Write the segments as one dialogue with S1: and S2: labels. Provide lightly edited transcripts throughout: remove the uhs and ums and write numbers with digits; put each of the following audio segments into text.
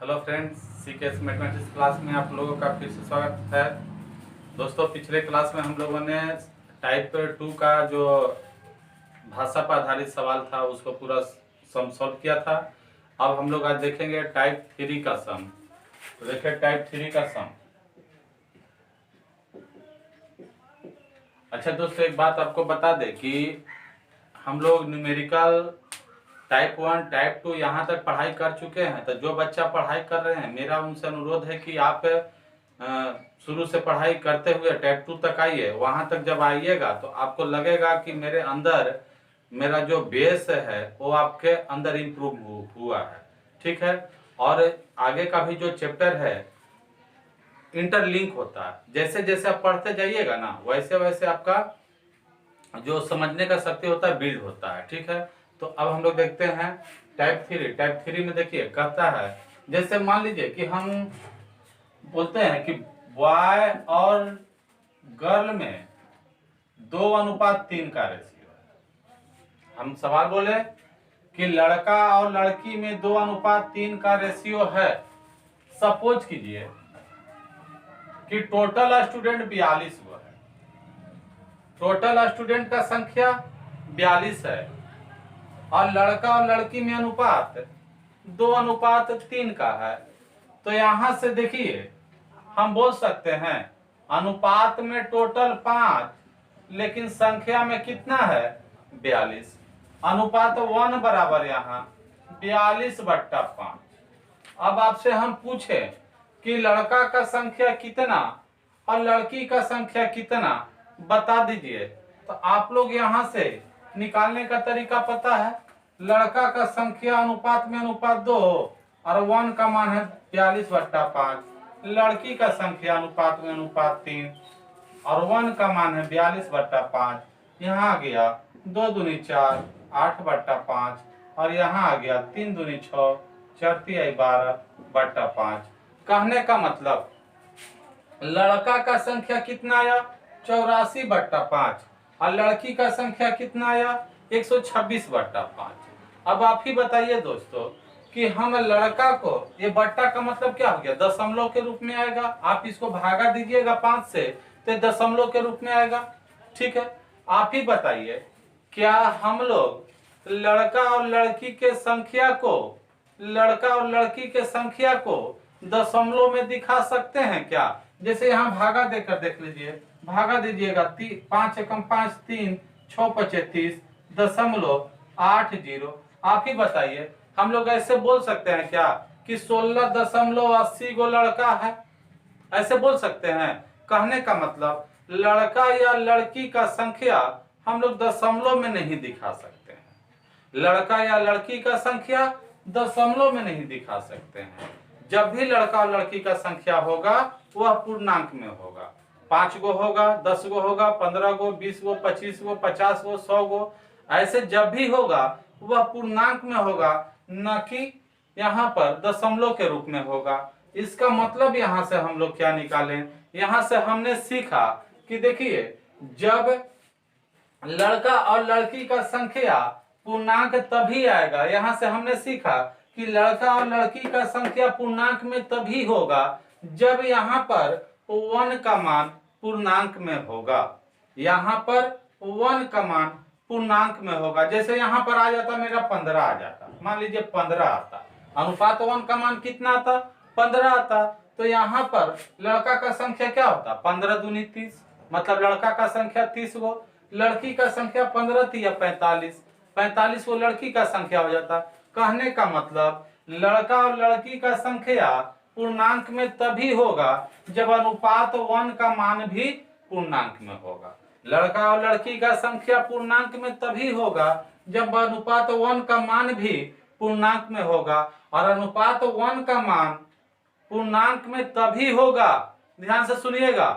S1: Hello friends, CKS mathematics class में आप लोगों का फिर से स्वागत है। दोस्तों, पिछले क्लास में हम लोगों ने टाइप 2 का जो भाषा पर आधारित सवाल था उसको पूरा सम सॉल्व किया था। अब हम लोग आज देखेंगे टाइप 3 का सम। तो देखिए टाइप 3 का सम। अच्छा दोस्तों, एक बात आपको बता दें कि हम लोग न्यूमेरिकल टाइप 1 टाइप 2 यहाँ तक पढ़ाई कर चुके हैं। तो जो बच्चा पढ़ाई कर रहे हैं, मेरा उनसे अनुरोध है कि आप शुरू से पढ़ाई करते हुए टाइप 2 तक आइए। वहां तक जब आइएगा तो आपको लगेगा कि मेरे अंदर मेरा जो बेस है वो आपके अंदर इम्प्रूव हुआ है। ठीक है। और आगे का भी जो चैप्टर है इंटरलिंक होता है। जैसे जैसे आप पढ़ते जाइएगा ना, वैसे वैसे आपका जो समझने का शक्ति होता है बिल्ड होता है। ठीक है। तो अब हम लोग देखते हैं टाइप 3। टाइप 3 में देखिए कहता है, जैसे मान लीजिए कि हम बोलते हैं कि बॉय और गर्ल में 2:3 का रेशियो है। हम सवाल बोले कि लड़का और लड़की में 2:3 का रेशियो है। सपोज कीजिए कि टोटल स्टूडेंट 42 हुआ है। टोटल स्टूडेंट का संख्या 42 है और लड़का और लड़की में अनुपात 2:3 का है। तो यहां से देखिए हम बोल सकते हैं अनुपात में टोटल 5, लेकिन संख्या में कितना है 42। अनुपात 1 बराबर यहाँ 42/5। अब आपसे हम पूछे कि लड़का का संख्या कितना और लड़की का संख्या कितना, बता दीजिए। तो आप लोग यहाँ से निकालने का तरीका पता है। लड़का का संख्या अनुपात में अनुपात 2 और 1 का मान है 42/5। लड़की का संख्या अनुपात में अनुपात 3 और 1 का मान है 42/5। यहाँ आ गया 2 दूनी 4 8/5 और यहाँ आ गया 3 दूनी 6 4 तिहाई 12/5। कहने का मतलब लड़का का संख्या कितना आया 84/5 और लड़की का संख्या कितना आया 126/5। अब आप ही बताइए दोस्तों कि हम लड़का को, ये बट्टा का मतलब क्या हो गया, दशमलव के रूप में आएगा। आप इसको भागा दीजिएगा 5 से तो दशमलव के रूप में आएगा। ठीक है। आप ही बताइए क्या हम लोग लड़का और लड़की के संख्या को दशमलव में दिखा सकते हैं क्या? जैसे यहाँ भागा देकर देख लीजिए, भागा दीजिएगा 5 एकम 5 3 6 5 30 .80। आप ही बताइए हम लोग ऐसे बोल सकते हैं क्या कि 16.80 गो लड़का है? ऐसे बोल सकते हैं। कहने का मतलब लड़का या लड़की का संख्या हम लोग दशमलव में नहीं दिखा सकते हैं। लड़का या लड़की का संख्या दशमलव में नहीं दिखा सकते हैं। जब भी लड़का और लड़की का संख्या होगा वह पूर्णांक में होगा। 5 गो होगा, 10 गो होगा, 15 गो, 20 गो, 25 गो, 50 गो, 100 गो, ऐसे जब भी होगा वह पूर्णांक में होगा, न कि यहाँ पर दशमलव के रूप में होगा। इसका मतलब यहाँ से हम लोग क्या निकालें? यहाँ से हमने सीखा कि देखिए जब लड़का और लड़की का संख्या पूर्णांक तभी आएगा। यहाँ से हमने सीखा कि लड़का और लड़की का संख्या पूर्णांक में तभी होगा जब यहाँ पर 1 का मान पूर्णांक में होगा। यहाँ पर 1 का मान पूर्णांक में होगा। जैसे यहाँ पर आ जाता मेरा 15 आ जाता, मान लीजिए 15 आता, अनुपात 1 का मान कितना आता 15 आता। तो यहाँ पर लड़का का संख्या क्या होता 15 दूनी 30, मतलब लड़का का संख्या 30 गो, लड़की का संख्या 15 तिया 45, 45 वो लड़की का संख्या हो जाता। कहने का मतलब लड़का और लड़की का संख्या पूर्णांक में तभी होगा जब अनुपात 1 का मान भी पूर्णांक में होगा। लड़का और लड़की का संख्या पूर्णांक में तभी होगा जब अनुपात 1 का मान भी पूर्णांक में होगा। और अनुपात 1 का मान पूर्णांक में तभी होगा, ध्यान से सुनिएगा,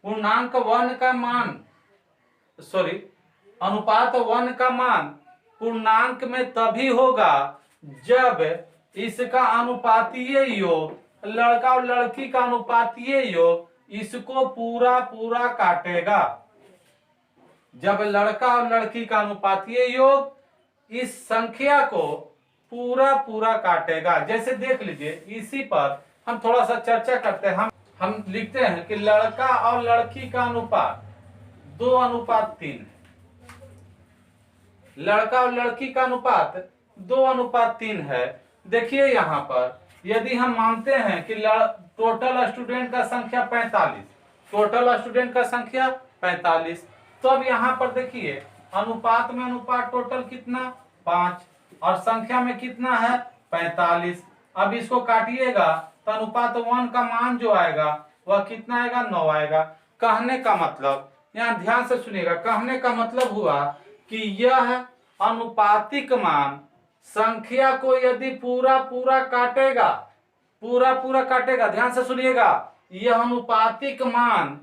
S1: अनुपात 1 का मान पूर्णांक में तभी होगा जब इसका अनुपातीय योग, लड़का और लड़की का अनुपातीय योग इसको पूरा पूरा काटेगा। जब लड़का और लड़की का अनुपातीय योग इस संख्या को पूरा पूरा काटेगा। जैसे देख लीजिए, इसी पर हम थोड़ा सा चर्चा करते हैं। हम लिखते हैं कि लड़का और लड़की का अनुपात 2:3 है। लड़का और लड़की का अनुपात 2:3 है। देखिए यहाँ पर यदि हम मानते हैं कि टोटल स्टूडेंट का संख्या 45, टोटल स्टूडेंट का संख्या 45, तो अब यहाँ पर देखिए अनुपात में अनुपात टोटल कितना 5 और संख्या में कितना है 45। अब इसको काटिएगा तो अनुपात 1 का मान जो आएगा वह कितना आएगा 9 आएगा। कहने का मतलब, यहाँ ध्यान से सुनिएगा, कहने का मतलब हुआ कि यह अनुपातिक मान संख्या को यदि पूरा पूरा काटेगा, पूरा पूरा काटेगा, ध्यान से सुनिएगा, यह अनुपातिक मान,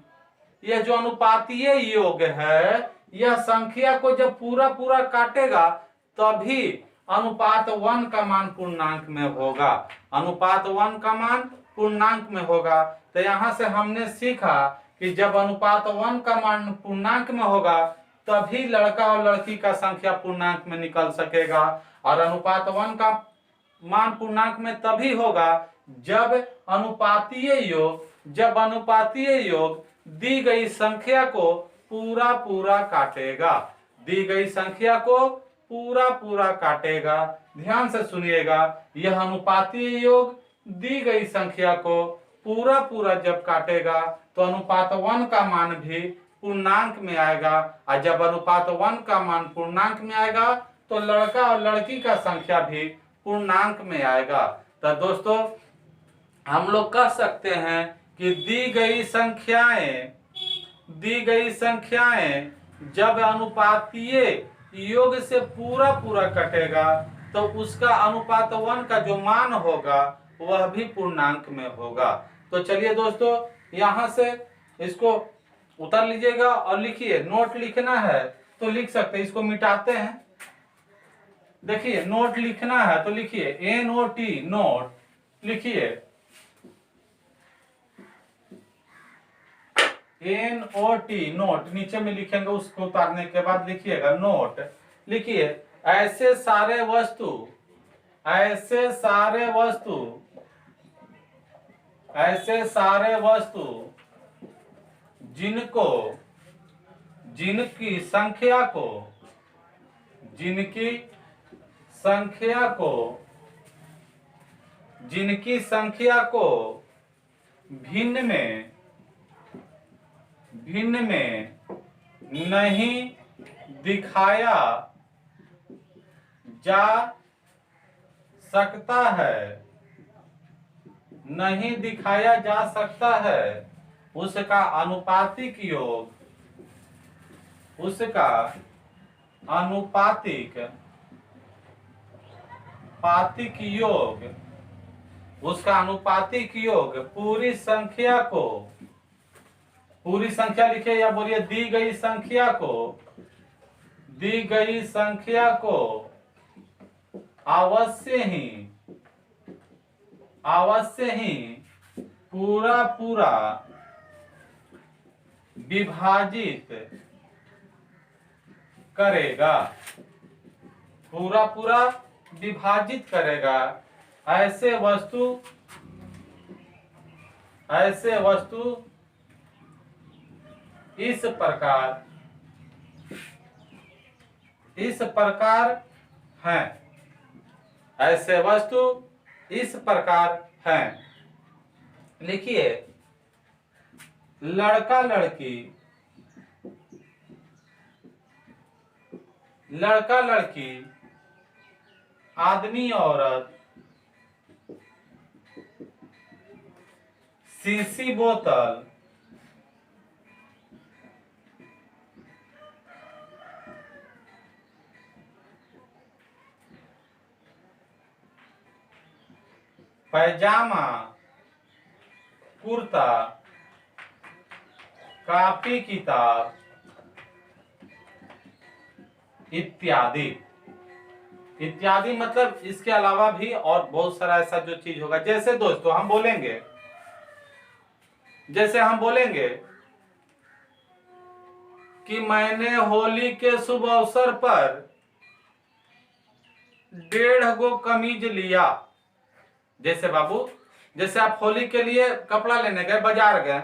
S1: यह जो अनुपातीय योग है, यह संख्या को जब पूरा पूरा काटेगा तभी अनुपात 1 का मान पूर्णांक में होगा। अनुपात 1 का मान पूर्णांक में होगा। तो यहां से हमने सीखा कि जब अनुपात 1 का मान पूर्णांक में होगा तभी लड़का और लड़की का संख्या पूर्णांक में निकल सकेगा। और अनुपात 1 का मान पूर्णांक में तभी होगा जब अनुपातीय योग दी गई संख्या को पूरा पूरा काटेगा, दी गई संख्या को पूरा पूरा काटेगा। ध्यान से सुनिएगा, यह अनुपातीय योग दी गई संख्या को पूरा पूरा जब काटेगा तो अनुपात 1 का मान भी पूर्णांक में आएगा। और जब अनुपात 1 का मान पूर्णांक में आएगा तो लड़का और लड़की का संख्या भी पूर्णांक में आएगा। तो दोस्तों हम लोग कह सकते हैं कि दी गई संख्याएं जब अनुपातीय योग से पूरा पूरा कटेगा तो उसका अनुपात 1 का जो मान होगा वह भी पूर्णांक में होगा। तो चलिए दोस्तों, यहां से इसको उतार लीजिएगा और लिखिए। नोट लिखना है तो लिख सकते हैं, इसको मिटाते हैं। देखिए नोट लिखना है तो लिखिए NOT, नोट लिखिए NOT, नोट नीचे में लिखेंगे, उसको उतारने के बाद लिखिएगा नोट। लिखिए ऐसे सारे वस्तु जिनकी संख्या को भिन्न में नहीं दिखाया जा सकता है, उसका अनुपातिक योग पूरी संख्या लिखे या बोलिए दी गई संख्या को अवश्य ही पूरा पूरा विभाजित करेगा, ऐसे वस्तु इस प्रकार हैं। लिखिए लड़का लड़की, आदमी औरत, शीशी बोतल, पैजामा, कुर्ता, कॉपी किताब इत्यादि मतलब इसके अलावा भी और बहुत सारा ऐसा जो चीज होगा। जैसे दोस्तों हम बोलेंगे कि मैंने होली के शुभ अवसर पर 1.5 गो कमीज लिया। जैसे बाबू, जैसे आप होली के लिए कपड़ा लेने गए, बाजार गए,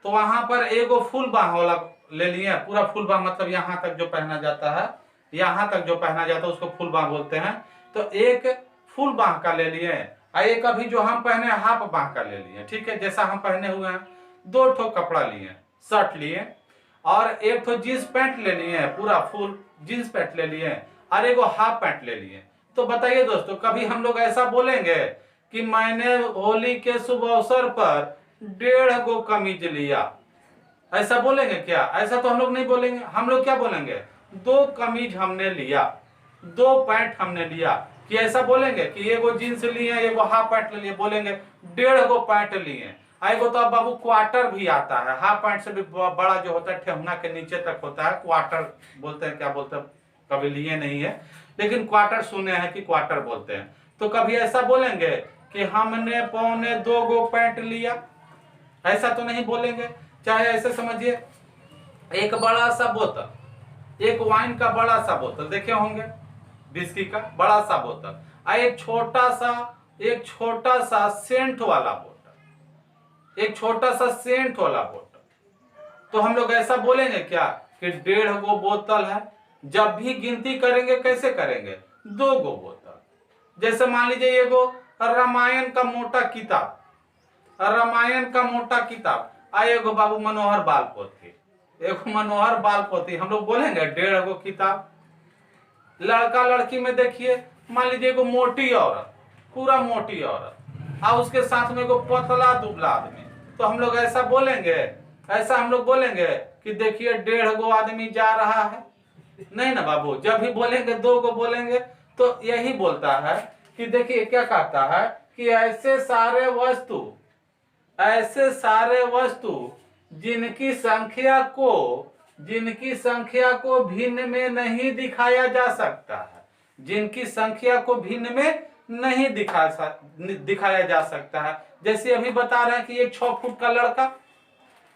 S1: तो वहां पर एगो फुल बाह वाला ले लिए, पूरा फुल बाह, मतलब यहाँ तक जो पहना जाता है, यहाँ तक जो पहना जाता है उसको फुल बाह बोलते हैं। तो एक फुल बाह का ले लिए, और एक अभी जो हम पहने हाफ बाह का ले लिए, ठीक है, जैसा हम पहने हुए हैं। 2 ठो कपड़ा लिए, शर्ट लिए, और एक ठो जींस पैंट ले लिए, पूरा फुल जींस पैंट ले लिए, और एगो हाफ पैंट ले लिए। तो बताइए दोस्तों, कभी हम लोग ऐसा बोलेंगे कि मैंने होली के शुभ अवसर पर 1.5 गो कमीज लिया? ऐसा बोलेंगे क्या? ऐसा तो हम लोग नहीं बोलेंगे। हम लोग क्या बोलेंगे? 2 कमीज हमने लिया, 2 पैंट हमने लिया। कि ऐसा बोलेंगे कि एगो जींस लिए, एगो हाफ पैंट ले लिए? बोलेंगे 1.5 गो पैंट लिए। एगो तो अब बाबू क्वार्टर भी आता है, हाफ पैंट से भी बड़ा जो होता है, ठेहुना के नीचे तक होता है, क्वार्टर बोलते हैं। क्या बोलते हैं, कभी लिए नहीं है, लेकिन क्वार्टर सुने हैं कि क्वार्टर बोलते हैं। तो कभी ऐसा बोलेंगे कि हमने 1.25 गो पैंट लिया? ऐसा तो नहीं बोलेंगे। चाहे ऐसे समझिए, एक बड़ा सा बोतल, एक वाइन का बड़ा सा बोतल देखे होंगे, विस्की का बड़ा सा बोतल, और एक छोटा सा सेंट वाला बोतल, एक छोटा सा सेंट वाला बोतल। तो हम लोग ऐसा बोलेंगे क्या कि 1.5 गो बोतल है? जब भी गिनती करेंगे कैसे करेंगे? 2 गो बोतल। जैसे मान लीजिए एगो रामायण का मोटा किताब, रामायण का मोटा किताब, एगो बाबू मनोहर बाल पोथी, एगो मनोहर बाल पोथी, हम लोग बोलेंगे 1.5 गो किताब। लड़का लड़की में देखिए, मान लीजिए एगो मोटी औरत, पूरा मोटी औरत, और उसके साथ में एगो पतला दुबला आदमी, तो हम लोग ऐसा बोलेंगे? ऐसा हम लोग बोलेंगे कि देखिए 1.5 गो आदमी जा रहा है? नहीं ना बाबू। जब भी बोलेंगे 2 गो बोलेंगे। तो यही बोलता है कि देखिए क्या कहता है कि ऐसे सारे वस्तु जिनकी संख्या को भिन्न में नहीं दिखाया जा सकता है, जिनकी संख्या को भिन्न में नहीं दिखाया जा सकता है। जैसे अभी बता रहे हैं कि एक 6 फुट का लड़का,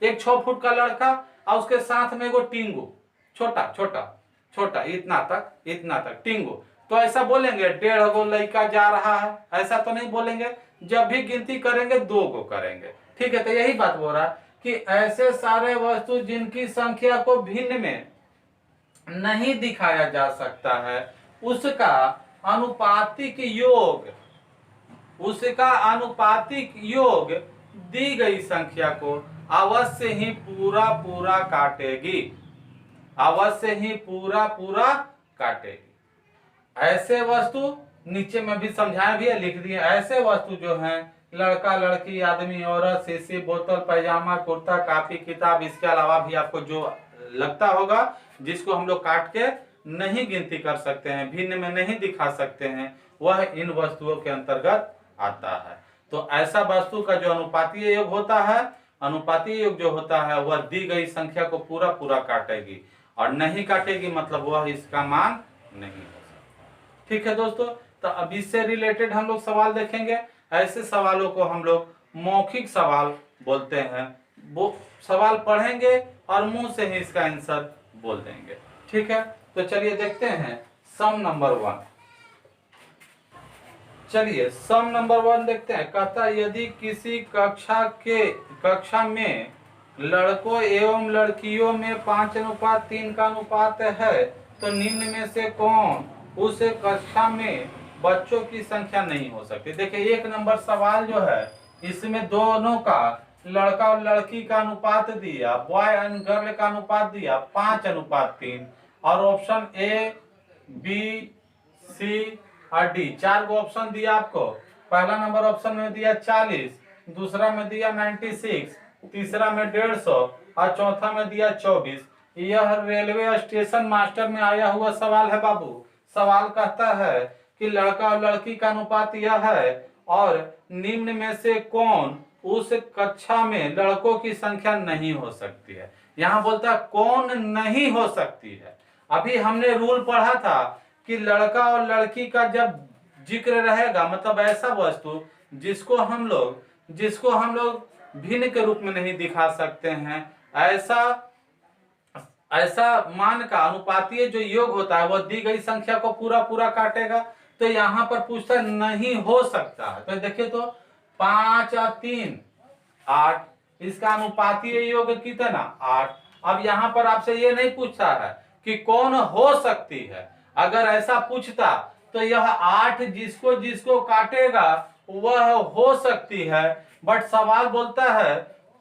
S1: एक 6 फुट का लड़का, और उसके साथ में एगो टिंगू, छोटा छोटा छोटा, इतना तक टिंगू। तो ऐसा बोलेंगे 1.5 गो लड़का जा रहा है? ऐसा तो नहीं बोलेंगे। जब भी गिनती करेंगे 2 गो करेंगे, ठीक है। तो यही बात बोल रहा है कि ऐसे सारे वस्तु जिनकी संख्या को भिन्न में नहीं दिखाया जा सकता है, उसका आनुपातिक योग दी गई संख्या को अवश्य ही पूरा पूरा काटेगी, अवश्य ही पूरा पूरा काटेगी। ऐसे वस्तु नीचे में भी समझाया भी है, लिख दिए। ऐसे वस्तु जो हैं, लड़का लड़की, आदमी औरत, शीशी, बोतल, पैजामा, कुर्ता, कापी, किताब, इसके अलावा भी आपको जो लगता होगा जिसको हम लोग काट के नहीं गिनती कर सकते हैं, भिन्न में नहीं दिखा सकते हैं, वह इन वस्तुओं के अंतर्गत आता है। तो ऐसा वस्तु का जो अनुपातीय योग होता है, अनुपातीय योग जो होता है वह दी गई संख्या को पूरा पूरा काटेगी, और नहीं काटेगी मतलब वह इसका मान नहीं हो सकता। ठीक है दोस्तों, तो अब इससे रिलेटेड हम लोग सवाल देखेंगे। ऐसे सवालों को हम लोग मौखिक सवाल बोलते हैं। वो सवाल पढ़ेंगे और मुंह से ही इसका आंसर बोल देंगे। ठीक है, तो चलिए देखते हैं सम नंबर 1। चलिए सम नंबर 1 देखते हैं। कहता है यदि किसी कक्षा में लड़कों एवं लड़कियों में 5:3 का अनुपात है, तो निम्न में से कौन उस कक्षा में बच्चों की संख्या नहीं हो सकती? देखिए 1 नंबर सवाल जो है, इसमें दोनों का, लड़का और लड़की का अनुपात दिया, बॉय एंड गर्ल का अनुपात दिया 5:3, और ऑप्शन ए, बी, सी और डी, 4 गो ऑप्शन दिया आपको। पहला नंबर ऑप्शन में दिया 40, दूसरा में दिया 96, तीसरा में 150 और चौथा में दिया 24। यह रेलवे स्टेशन मास्टर में आया हुआ सवाल है बाबू। सवाल कहता है कि लड़का और लड़की का अनुपात यह है, और निम्न में से कौन उस कक्षा में लड़कों की संख्या नहीं हो सकती है। यहाँ बोलता है कौन नहीं हो सकती है। अभी हमने रूल पढ़ा था कि लड़का और लड़की का जब जिक्र रहेगा, मतलब ऐसा वस्तु जिसको हम लोग भिन्न के रूप में नहीं दिखा सकते हैं, ऐसा मान का अनुपातीय जो योग होता है वह दी गई संख्या को पूरा पूरा काटेगा। तो यहाँ पर पूछता है नहीं हो सकता है। तो देखिए तो 5 और 3 8, इसका अनुपातीय योग कितना 8। अब यहाँ पर आपसे ये नहीं पूछता है कि कौन हो सकती है। अगर ऐसा पूछता तो यह 8 जिसको जिसको काटेगा वह हो सकती है, बट सवाल बोलता है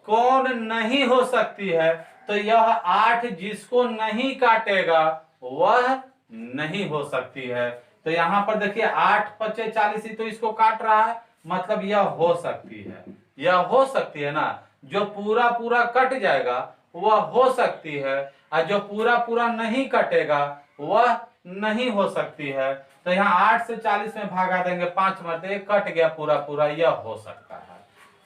S1: कौन नहीं हो सकती है, तो यह 8 जिसको नहीं काटेगा वह नहीं हो सकती है। तो यहाँ पर देखिए 8 पचे 40 ही तो इसको काट रहा है, मतलब यह हो सकती है। यह हो सकती है ना, जो पूरा पूरा कट जाएगा वह हो सकती है, और जो पूरा पूरा नहीं कटेगा वह नहीं हो सकती है। तो यहाँ 8 से 40 में भागा देंगे 5 मरते कट गया पूरा पूरा, यह हो सकता है।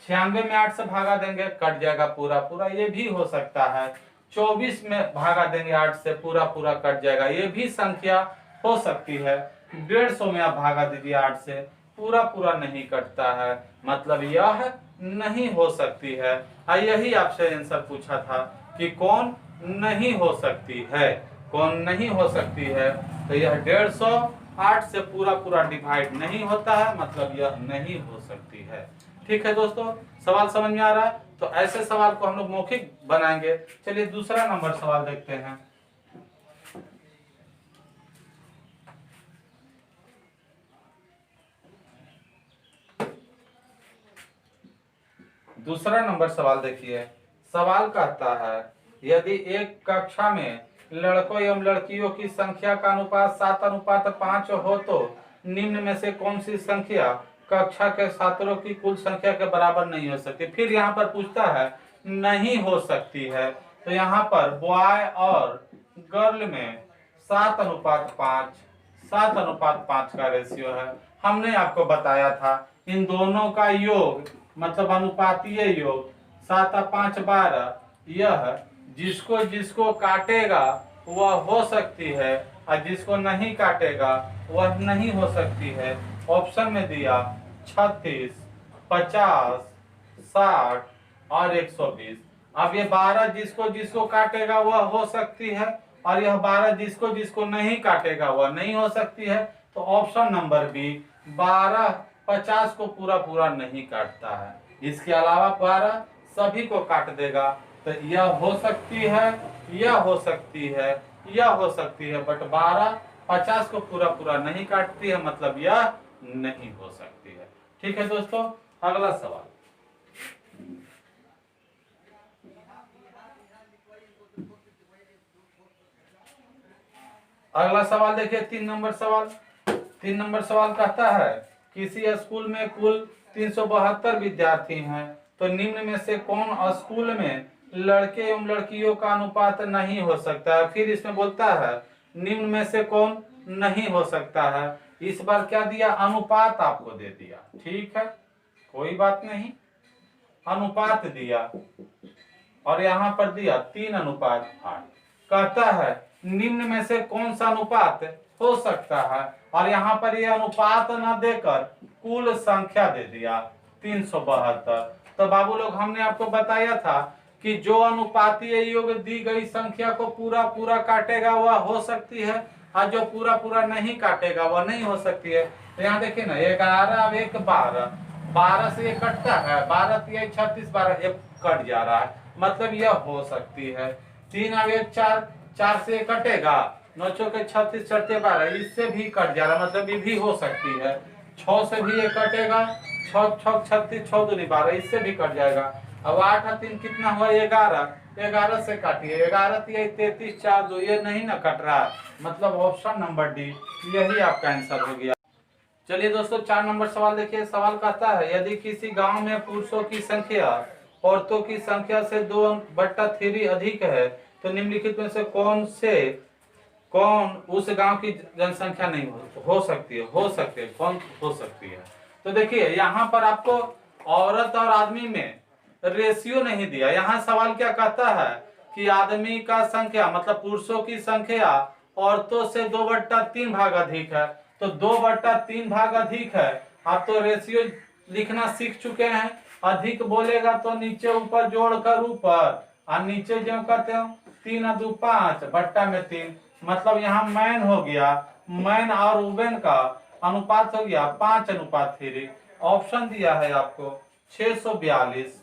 S1: 96 में 8 से भागा देंगे कट जाएगा पूरा पूरा, ये भी हो सकता है। 24 में भागा देंगे 8 से पूरा पूरा कट जाएगा, ये भी संख्या हो सकती है। 150 में आप भागा दीजिए 8 से, पूरा पूरा नहीं कटता है, मतलब यह नहीं हो सकती है। यही आपसे आंसर पूछा था कि कौन नहीं हो सकती है, कौन नहीं हो सकती है। तो यह 150 8 से पूरा पूरा डिवाइड नहीं होता है, मतलब यह नहीं हो सकती है। ठीक है दोस्तों, सवाल समझ में आ रहा है? तो ऐसे सवाल को हम लोग मौखिक बनाएंगे। चलिए दूसरा नंबर सवाल देखते हैं। दूसरा नंबर सवाल देखिए। सवाल कहता है यदि एक कक्षा में लड़कों एवं लड़कियों की संख्या का अनुपात 7:5 हो तो निम्न में से कौन सी संख्या कक्षा के छात्रों की कुल संख्या के बराबर नहीं हो सकती। फिर यहाँ पर पूछता है नहीं हो सकती है, तो यहाँ पर बॉय और गर्ल में 7:5 का रेशियो है। हमने आपको बताया था इन दोनों का योग मतलब अनुपातीय योग 7 और 5 12, यह जिसको जिसको काटेगा वह हो सकती है, और जिसको नहीं काटेगा वह नहीं हो सकती है। ऑप्शन में दिया 36, 50, 60 और 120। अब ये 12 जिसको जिसको काटेगा वह हो सकती है, और यह 12 जिसको जिसको नहीं काटेगा वह नहीं हो सकती है। तो ऑप्शन नंबर बी 12 50 को पूरा पूरा नहीं काटता है, इसके अलावा 12 सभी को काट देगा। तो यह हो सकती है, यह हो सकती है, यह हो सकती है, बट 12 50 को पूरा पूरा नहीं काटती है, मतलब यह नहीं हो सकती है। ठीक है दोस्तों, अगला सवाल। अगला सवाल देखिए 3 नंबर सवाल। 3 नंबर सवाल कहता है किसी स्कूल में कुल 372 विद्यार्थी हैं, तो निम्न में से कौन स्कूल में लड़के एवं लड़कियों का अनुपात नहीं हो सकता है। फिर इसमें बोलता है निम्न में से कौन नहीं हो सकता है। इस बार क्या दिया, अनुपात आपको दे दिया। ठीक है, कोई बात नहीं, अनुपात दिया और यहाँ पर दिया 3:8। कहता है निम्न में से कौन सा अनुपात हो सकता है, और यहाँ पर ये अनुपात न देकर कुल संख्या दे दिया 372। तो बाबू लोग हमने आपको बताया था कि जो अनुपातीय योग दी गई संख्या को पूरा पूरा काटेगा वह हो सकती है, और जो पूरा पूरा नहीं काटेगा वह नहीं हो सकती है। तो यहाँ देखिए ना 11 अब 1 12, 12 से ये कटता है, 12 3 36, 12 ये कट जा रहा है, मतलब यह हो सकती है। 3 अब 1 4, 4 से कटेगा, 9 चौके 36 चढ़ते 12, इससे भी कट जा रहा है, मतलब ये भी हो सकती है। 6 से भी ये कटेगा, 6 6 36, 6 दूनी 12, इससे भी कट जाएगा। अब 8 और 3 कितना हुआ 11, 11 से काटिए, 11 3 33 4 2, ये नहीं ना कट रहा, मतलब ऑप्शन नंबर डी यही आपका आंसर हो गया। चलिए दोस्तों 4 नंबर सवाल देखिए। सवाल कहता है यदि किसी गांव में पुरुषों की संख्या औरतों की संख्या से 2/3 अधिक है, तो निम्नलिखित में से कौन उस गांव की जनसंख्या नहीं हो सकती है, कौन हो सकती है। तो देखिए यहाँ पर आपको औरत और आदमी में रेशियो नहीं दिया। यहाँ सवाल क्या कहता है कि आदमी का संख्या मतलब पुरुषों की संख्या औरतों से 2/3 भाग अधिक है, तो 2/3 भाग अधिक है। आप तो रेशियो लिखना सीख चुके हैं, अधिक बोलेगा तो नीचे ऊपर जोड़कर ऊपर, और नीचे जो कहते हो 3 और 2 5 बट्टा में 3, मतलब यहाँ मैन हो गया। मैन और वुमेन का अनुपात हो गया 5:3। ऑप्शन दिया है आपको 642,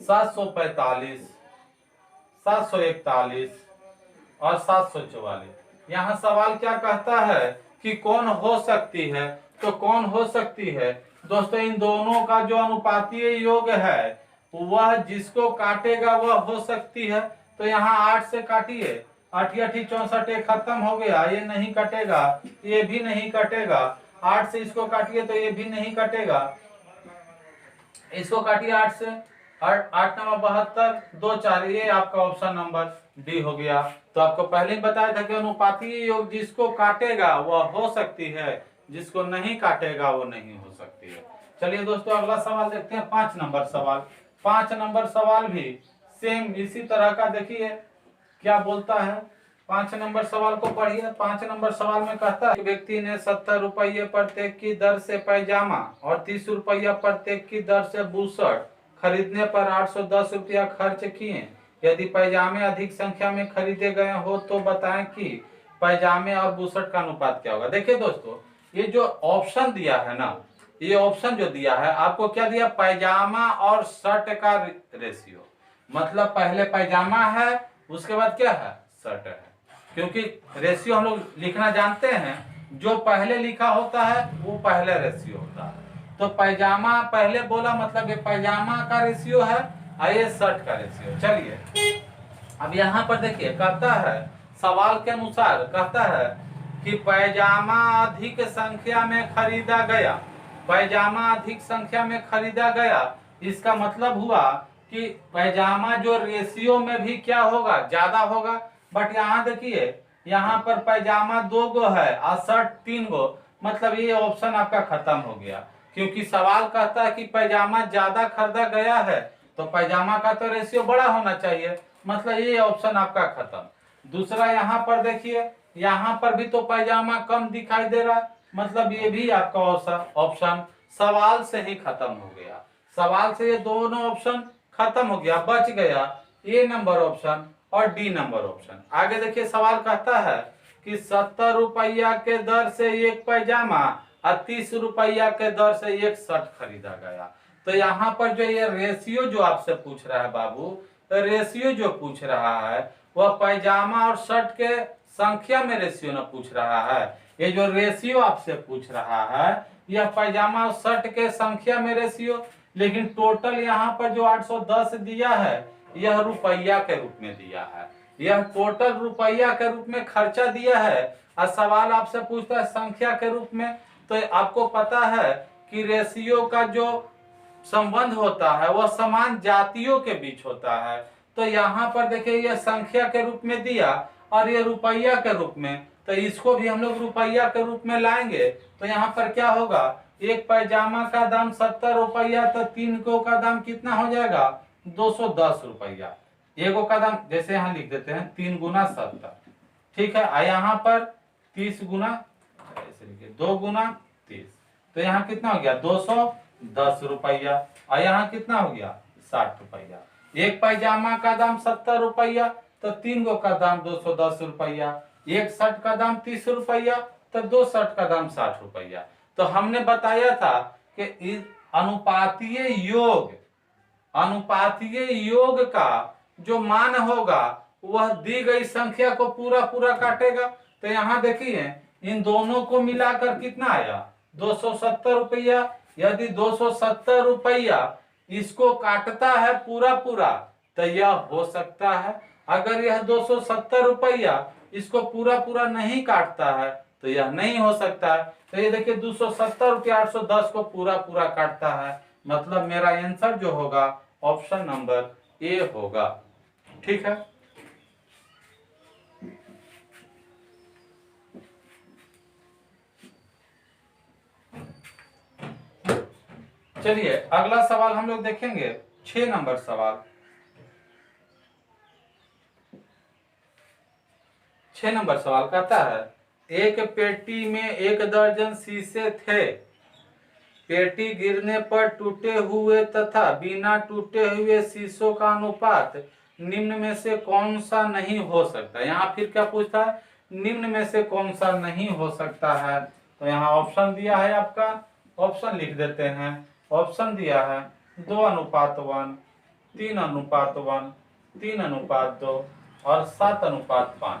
S1: 745, 741 और 744। यहाँ सवाल क्या कहता है कि कौन हो सकती है, तो कौन हो सकती है दोस्तों, इन दोनों का जो अनुपातीय योग है वह जिसको काटेगा वह हो सकती है। तो यहाँ 8 से काटिए, 8 8 64, खत्म हो गया, ये नहीं कटेगा, ये भी नहीं कटेगा। 8 से इसको काटिए तो ये भी नहीं कटेगा, इसको काटिए 8 से, 8 9 72, 2 4, ये आपका ऑप्शन नंबर डी हो गया। तो आपको पहले ही बताया था कि अनुपातीय योग जिसको काटेगा वह हो सकती है, जिसको नहीं काटेगा वो नहीं हो सकती है। चलिए दोस्तों अगला सवाल देखते हैं, 5 नंबर सवाल। 5 नंबर सवाल भी सेम इसी तरह का, देखिए क्या बोलता है। 5 नंबर सवाल को पढ़िए। 5 नंबर सवाल में कहता है व्यक्ति ने 70 रुपये प्रत्येक की दर से पैजामा और 30 रुपया प्रत्येक की दर से बूशर्ट खरीदने पर 810 रुपया खर्च किए। यदि पैजामे अधिक संख्या में खरीदे गए हो तो बताएं कि पैजामे और बूशर्ट का अनुपात क्या होगा। देखिए दोस्तों, ये जो ऑप्शन दिया है ना, ये ऑप्शन जो दिया है आपको क्या दिया, पैजामा और शर्ट का रेशियो। मतलब पहले पैजामा है, उसके बाद क्या है, शर्ट है। क्योंकि रेशियो हम लोग लिखना जानते हैं, जो पहले लिखा होता है वो पहले रेशियो होता है। तो पैजामा पहले बोला, मतलब ये पैजामा का रेशियो है और ये शर्ट का रेशियो। चलिए अब यहाँ पर देखिए, कहता है सवाल के अनुसार कहता है कि पैजामा अधिक संख्या में खरीदा गया, पैजामा अधिक संख्या में खरीदा गया, इसका मतलब हुआ कि पैजामा जो रेशियो में भी क्या होगा, ज्यादा होगा। बट यहाँ देखिए, यहाँ पर पैजामा 2 गो है और शर्ट 3 गो, मतलब ये ऑप्शन आपका खत्म हो गया। क्योंकि सवाल कहता है कि पैजामा ज्यादा खरीदा गया है, तो पैजामा का तो रेशियो बड़ा होना चाहिए, मतलब ये ऑप्शन आपका खत्म। दूसरा यहाँ पर देखिए, यहाँ पर भी तो पैजामा कम दिखाई दे रहा है, मतलब ये भी आपका ऑप्शन सवाल से ही खत्म हो गया। सवाल से ये दोनों ऑप्शन खत्म हो गया, बच गया ए नंबर ऑप्शन और डी नंबर ऑप्शन। आगे देखिए सवाल कहता है कि 70 रुपया के दर से एक पैजामा और 30 रुपया के दर से एक शर्ट खरीदा गया। तो यहाँ पर जो ये रेशियो जो आपसे पूछ रहा है बाबू, तो रेशियो जो पूछ रहा है वह पैजामा और शर्ट के संख्या में रेशियो न पूछ रहा है। ये जो रेशियो आपसे पूछ रहा है यह पैजामा और शर्ट के संख्या में रेशियो, लेकिन टोटल यहाँ पर जो 810 दिया है यह रुपया के रूप में दिया है, यह टोटल रुपया के रूप में खर्चा दिया है। और सवाल आपसे पूछता है संख्या के रूप में, तो आपको पता है कि रेशियो का जो संबंध होता है वह समान जातियों के बीच होता है। तो यहाँ पर देखिए यह संख्या के रूप में दिया और ये रुपया के रूप में, तो इसको भी हम लोग रुपया के रूप में लाएंगे। तो यहाँ पर क्या होगा, एक पैजामा का दाम 70 रुपया, तो 3 को का दाम कितना हो जाएगा, 210 रुपया। एगो का दाम जैसे यहाँ लिख देते हैं 3 गुना 70, ठीक है। यहाँ पर 30 गुना, ऐसे लिखिए 2 गुना 30, तो यहाँ कितना हो गया 210 रुपया। और यहाँ कितना हो गया 60 रुपया। एक पैजामा का दाम 70 रुपया, तो 3 गो का दाम 210 रुपया। एक शर्ट का दाम 30 रुपया, तो 2 शर्ट का दाम 60 रुपया। तो हमने बताया था कि इस अनुपातीय योग का जो मान होगा वह दी गई संख्या को पूरा पूरा काटेगा। तो यहाँ देखिए इन दोनों को मिलाकर कितना आया 270 रुपया। यदि 270 रुपया इसको काटता है पूरा पूरा तो यह हो सकता है। अगर यह 270 रुपया इसको पूरा पूरा नहीं काटता है तो यह नहीं हो सकता है। तो ये देखिए 270 रुपया 810 को पूरा पूरा काटता है, मतलब मेरा आंसर जो होगा ऑप्शन नंबर ए होगा, ठीक है। चलिए अगला सवाल हम लोग देखेंगे, 6 नंबर सवाल। 6 नंबर सवाल कहता है एक पेटी में 1 दर्जन शीशे थे, पेटी गिरने पर टूटे हुए तथा बिना टूटे हुए शीशों का अनुपात निम्न में से कौन सा नहीं हो सकता। यहाँ फिर क्या पूछता है, निम्न में से कौन सा नहीं हो सकता है। तो यहाँ ऑप्शन दिया है आपका, ऑप्शन लिख देते हैं। ऑप्शन दिया है 2:1, 3:1, 3:2 और 7:5।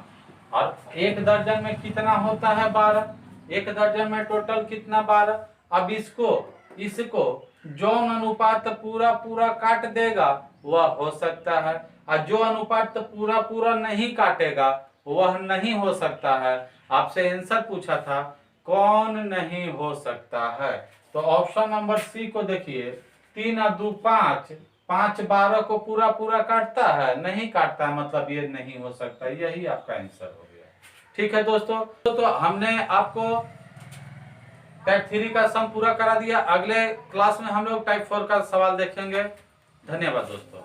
S1: और 1 दर्जन में कितना होता है? 12। 1 दर्जन में टोटल कितना? 12। अब इसको जौन अनुपात पूरा पूरा काट देगा वह हो सकता है, और जो अनुपात पूरा पूरा नहीं काटेगा वह नहीं हो सकता है। आपसे आंसर पूछा था कौन नहीं हो सकता है, तो ऑप्शन नंबर सी को देखिए, 3 और 2 5, 5 12 को पूरा पूरा काटता है? नहीं काटता है, मतलब ये नहीं हो सकता। यही आपका आंसर हो गया। ठीक है दोस्तों, तो हमने आपको टाइप 3 का सम पूरा करा दिया। अगले क्लास में हम लोग टाइप 4 का सवाल देखेंगे। धन्यवाद दोस्तों।